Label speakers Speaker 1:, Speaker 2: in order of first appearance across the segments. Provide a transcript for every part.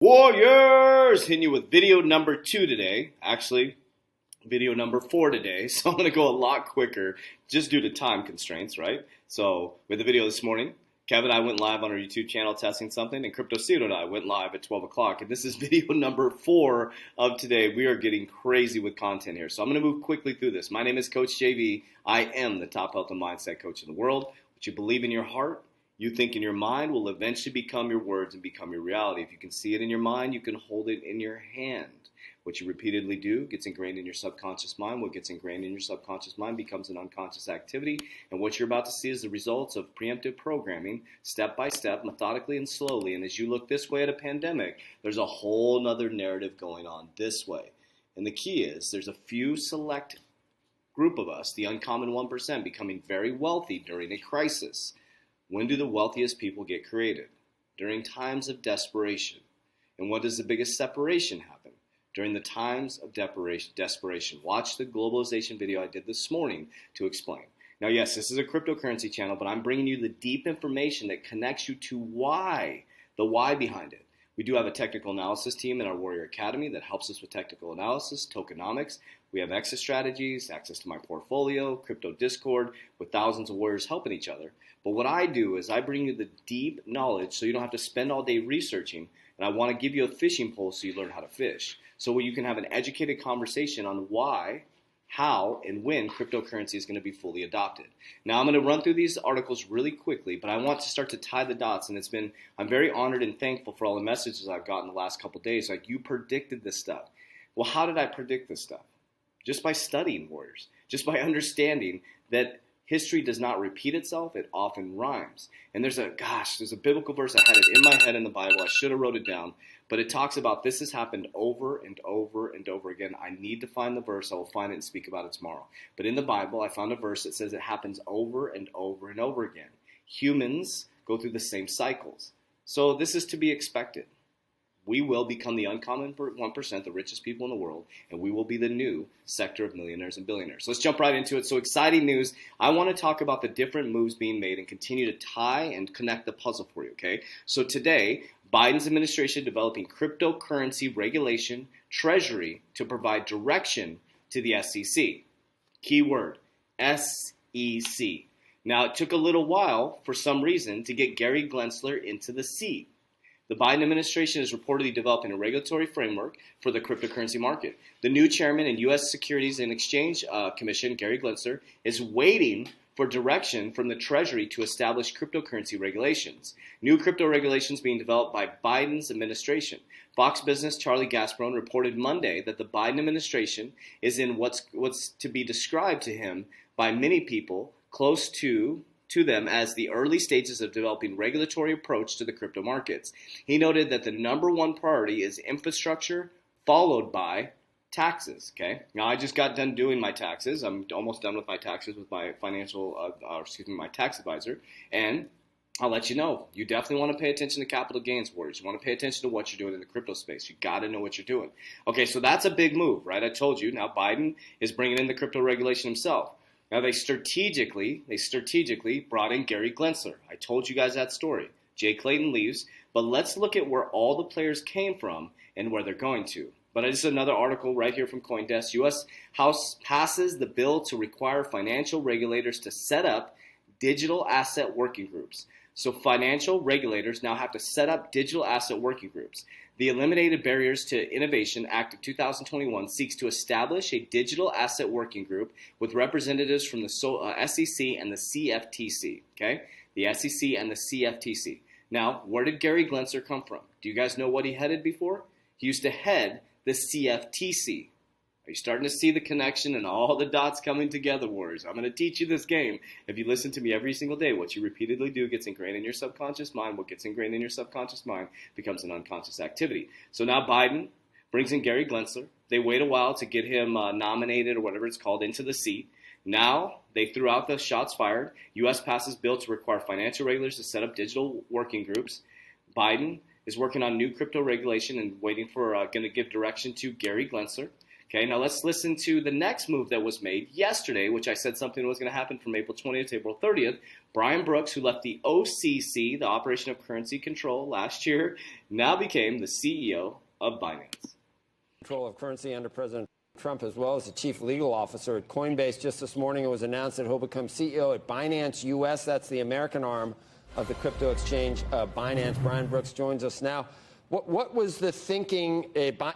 Speaker 1: Warriors! Hitting you with video number 2 today. Actually, video number 4 today. So I'm going to go a lot quicker just due to time constraints, right? So with the video this morning, Kevin and I went live on our YouTube channel testing something, and Crypto Cito and I went live at 12 o'clock. And this is video number 4 of today. We are getting crazy with content here. So I'm going to move quickly through this. My name is Coach JV. I am the top health and mindset coach in the world. What you believe in your heart, you think in your mind, will eventually become your words and become your reality. If you can see it in your mind, you can hold it in your hand. What you repeatedly do gets ingrained in your subconscious mind. What gets ingrained in your subconscious mind becomes an unconscious activity. And what you're about to see is the results of preemptive programming, step by step, methodically and slowly. And as you look this way at a pandemic, there's a whole nother narrative going on this way. And the key is there's a few select group of us, the uncommon 1%, becoming very wealthy during a crisis. When do the wealthiest people get created? During times of desperation. And what does the biggest separation happen? During the times of desperation. Watch the globalization video I did this morning to explain. Now, yes, this is a cryptocurrency channel, but I'm bringing you the deep information that connects you to why, the why behind it. We do have a technical analysis team in our Warrior Academy that helps us with technical analysis, tokenomics. We have exit strategies, access to my portfolio, crypto Discord, with thousands of warriors helping each other. But what I do is I bring you the deep knowledge so you don't have to spend all day researching, and I want to give you a fishing pole so you learn how to fish. So you can have an educated conversation on why, how, and when cryptocurrency is going to be fully adopted. Now I'm going to run through these articles really quickly, but I want to start to tie the dots, and I'm very honored and thankful for all the messages I've gotten the last couple days. Like, you predicted this stuff. Well, how did I predict this stuff? Just by studying warriors, just by understanding that history does not repeat itself, it often rhymes. And there's a biblical verse, I had it in my head in the Bible, I should have wrote it down, but it talks about this has happened over and over and over again. I need to find the verse, I will find it and speak about it tomorrow. But in the Bible, I found a verse that says it happens over and over and over again. Humans go through the same cycles. So this is to be expected. We will become the uncommon 1%, the richest people in the world, and we will be the new sector of millionaires and billionaires. So let's jump right into it. So exciting news. I want to talk about the different moves being made and continue to tie and connect the puzzle for you, okay? So today, Biden's administration developing cryptocurrency regulation, treasury, to provide direction to the SEC. Keyword, SEC. Now, it took a little while, for some reason, to get Gary Gensler into the seat. The Biden administration is reportedly developing a regulatory framework for the cryptocurrency market. The new chairman in U.S. Securities and Exchange Commission, Gary Gensler, is waiting for direction from the Treasury to establish cryptocurrency regulations. New crypto regulations being developed by Biden's administration. Fox Business' Charlie Gasperon reported Monday that the Biden administration is in what's to be described to him by many people close to them as the early stages of developing regulatory approach to the crypto markets. He noted that the number one priority is infrastructure, followed by taxes. Okay. Now I just got done doing my taxes. I'm almost done with my taxes with my my tax advisor, and I'll let you know. You definitely want to pay attention to capital gains warriors. You want to pay attention to what you're doing in the crypto space. You got to know what you're doing. Okay, so that's a big move, right? I told you. Now Biden is bringing in the crypto regulation himself. Now, they strategically brought in Gary Gensler. I told you guys that story. Jay Clayton leaves, but let's look at where all the players came from and where they're going to. But this is another article right here from CoinDesk. U.S. House passes the bill to require financial regulators to set up digital asset working groups. So financial regulators now have to set up digital asset working groups. The Eliminated Barriers to Innovation Act of 2021 seeks to establish a digital asset working group with representatives from the SEC and the CFTC. Okay, the SEC and the CFTC. Now, where did Gary Gensler come from? Do you guys know what he headed before? He used to head the CFTC. Are you starting to see the connection and all the dots coming together, warriors? I'm going to teach you this game. If you listen to me every single day, what you repeatedly do gets ingrained in your subconscious mind. What gets ingrained in your subconscious mind becomes an unconscious activity. So now Biden brings in Gary Gensler. They wait a while to get him nominated or whatever it's called into the seat. Now they threw out the shots fired. U.S. passes bill to require financial regulators to set up digital working groups. Biden is working on new crypto regulation and waiting for going to give direction to Gary Gensler. Okay, now let's listen to the next move that was made yesterday, which I said something was going to happen from April 20th to April 30th. Brian Brooks, who left the OCC, the Operation of Currency Control, last year, now became the CEO of Binance.
Speaker 2: Control of currency under President Trump, as well as the chief legal officer at Coinbase. Just this morning, it was announced that he'll become CEO at Binance US. That's the American arm of the crypto exchange Binance. Brian Brooks joins us now. What was the thinking?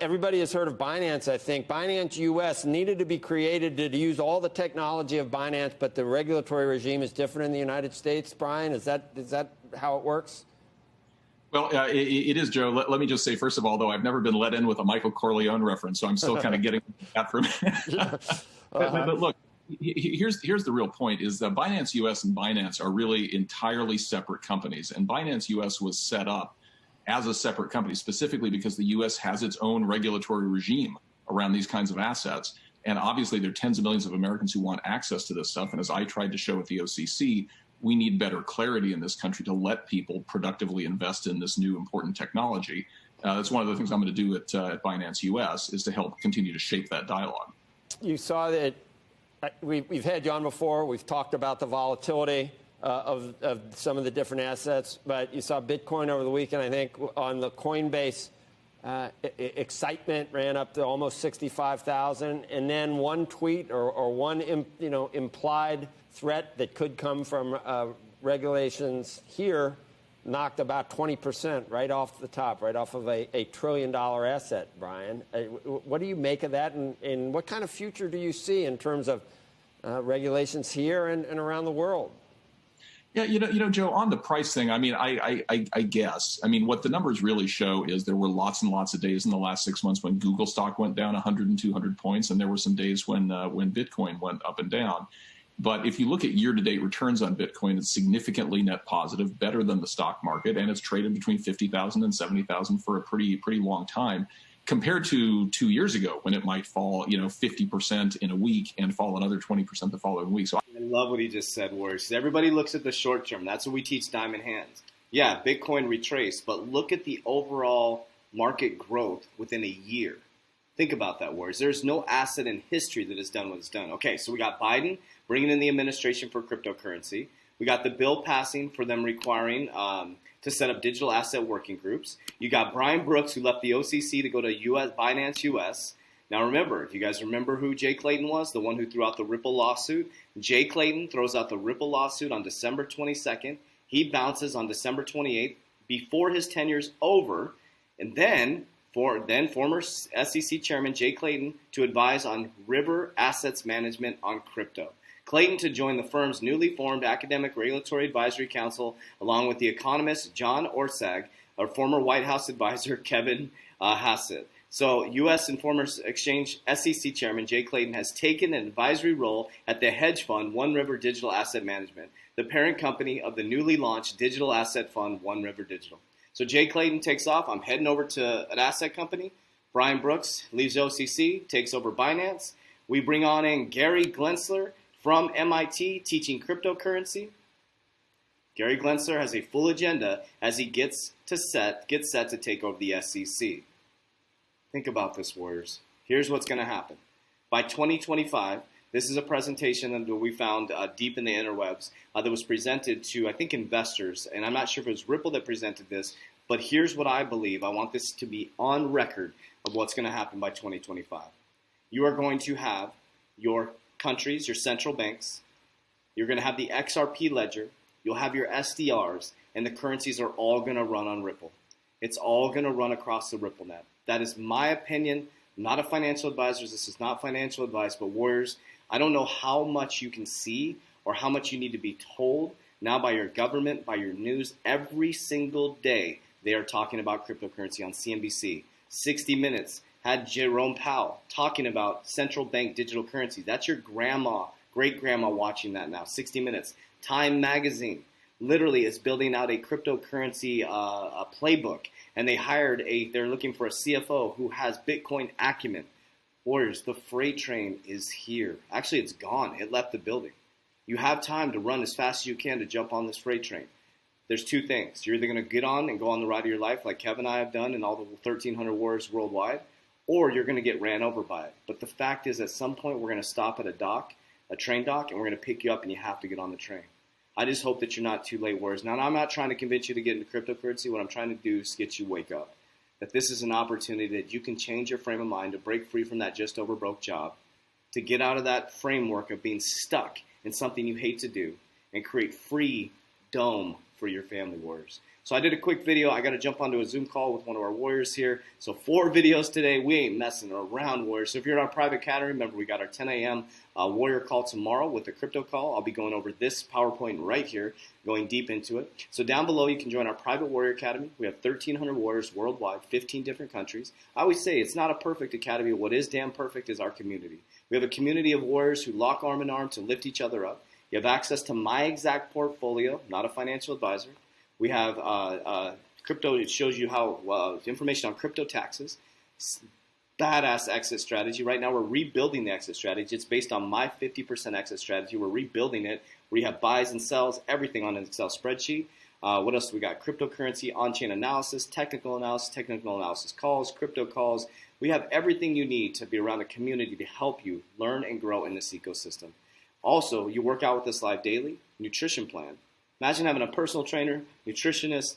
Speaker 2: Everybody has heard of Binance, I think. Binance US needed to be created to use all the technology of Binance, but the regulatory regime is different in the United States. Brian, is that how it works?
Speaker 3: Well, it is, Joe. Let me just say, first of all, though, I've never been let in with a Michael Corleone reference, so I'm still kind of getting that from but look, here's the real point, is that Binance US and Binance are really entirely separate companies. And Binance US was set up as a separate company, specifically because the U.S. has its own regulatory regime around these kinds of assets. And obviously, there are tens of millions of Americans who want access to this stuff. And as I tried to show at the OCC, we need better clarity in this country to let people productively invest in this new important technology. That's one of the things I'm going to do at Binance US, is to help continue to shape that dialogue. You saw that we've had you on before. We've talked about the volatility of some of the different assets, but you saw Bitcoin over the weekend. I think on the Coinbase, excitement ran up to almost 65,000, and then one tweet or one implied threat that could come from regulations here knocked about 20% right off the top, right off of a $1 trillion asset. Brian, what do you make of that, and what kind of future do you see in terms of regulations here and around the world? Yeah, Joe, on the price thing, I mean, I guess. I mean, what the numbers really show is there were lots and lots of days in the last 6 months when Google stock went down 100 and 200 points, and there were some days when Bitcoin went up and down. But if you look at year-to-date returns on Bitcoin, it's significantly net positive, better than the stock market, and it's traded between 50,000 and 70,000 for a pretty long time, compared to 2 years ago when it might fall 50% in a week and fall another 20% the following week. So
Speaker 1: I love what he just said, Worse. Everybody looks at the short term. That's what we teach Diamond Hands. Yeah, Bitcoin retraced, but look at the overall market growth within a year. Think about that, Worse. There's no asset in history that has done what it's done. Okay, so we got Biden bringing in the administration for cryptocurrency. We got the bill passing for them requiring to set up digital asset working groups. You got Brian Brooks, who left the OCC to go to Binance US. Now remember, if you guys remember who Jay Clayton was, the one who threw out the Ripple lawsuit, Jay Clayton throws out the Ripple lawsuit on December 22nd. He bounces on December 28th before his tenure's over, and then former SEC Chairman Jay Clayton to advise on River Assets Management on crypto. Clayton to join the firm's newly formed Academic Regulatory Advisory Council, along with the economist John Orszag, our former White House advisor Kevin Hassett. So U.S. and former exchange SEC Chairman Jay Clayton has taken an advisory role at the hedge fund One River Digital Asset Management, the parent company of the newly launched digital asset fund One River Digital. So Jay Clayton takes off. I'm heading over to an asset company. Brian Brooks leaves OCC, takes over Binance. We bring on in Gary Gensler from MIT teaching cryptocurrency. Gary Gensler has a full agenda as he gets set to take over the SEC. Think about this, Warriors. Here's what's going to happen. By 2025, this is a presentation that we found deep in the interwebs that was presented to, I think, investors. And I'm not sure if it was Ripple that presented this, but here's what I believe. I want this to be on record of what's going to happen by 2025. You are going to have your countries, your central banks. You're going to have the XRP ledger. You'll have your SDRs, and the currencies are all going to run on Ripple. It's all going to run across the Ripple net. That is my opinion. I'm not a financial advisor. This is not financial advice, but Warriors, I don't know how much you can see or how much you need to be told now by your government, by your news. Every single day they are talking about cryptocurrency on CNBC. 60 Minutes had Jerome Powell talking about central bank digital currency. That's your grandma, great-grandma watching that now. 60 Minutes. Time Magazine literally is building out a cryptocurrency playbook, and they're looking for a CFO who has Bitcoin acumen. Warriors, the freight train is here. Actually, it's gone. It left the building. You have time to run as fast as you can to jump on this freight train. There's two things. You're either going to get on and go on the ride of your life like Kevin and I have done and all the 1,300 warriors worldwide, or you're going to get ran over by it. But the fact is, at some point, we're going to stop at a train dock, and we're going to pick you up, and you have to get on the train. I just hope that you're not too late, warriors. Now, I'm not trying to convince you to get into cryptocurrency. What I'm trying to do is get you wake up. That this is an opportunity that you can change your frame of mind to break free from that just over broke job, to get out of that framework of being stuck in something you hate to do, and create freedom for your family, warriors. So I did a quick video. I got to jump onto a Zoom call with one of our warriors here. So 4 videos today. We ain't messing around, warriors. So if you're in our private academy, remember we got our 10 a.m. Warrior call tomorrow with the crypto call. I'll be going over this PowerPoint right here, going deep into it. So down below, you can join our private warrior academy. We have 1,300 warriors worldwide, 15 different countries. I always say it's not a perfect academy. What is damn perfect is our community. We have a community of warriors who lock arm in arm to lift each other up. You have access to my exact portfolio, not a financial advisor. We have crypto. It shows you how information on crypto taxes. Badass exit strategy. Right now, we're rebuilding the exit strategy. It's based on my 50% exit strategy. We're rebuilding it. We have buys and sells, everything on an Excel spreadsheet. What else do we got? Cryptocurrency, on-chain analysis, technical analysis calls, crypto calls. We have everything you need to be around a community to help you learn and grow in this ecosystem. Also, you work out with us live daily. Nutrition plan. Imagine having a personal trainer, nutritionist.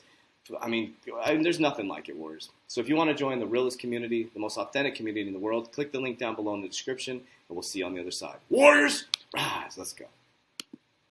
Speaker 1: I mean, there's nothing like it, warriors. So if you want to join the realest community, the most authentic community in the world, click the link down below in the description, and we'll see you on the other side. Warriors, rise, let's go.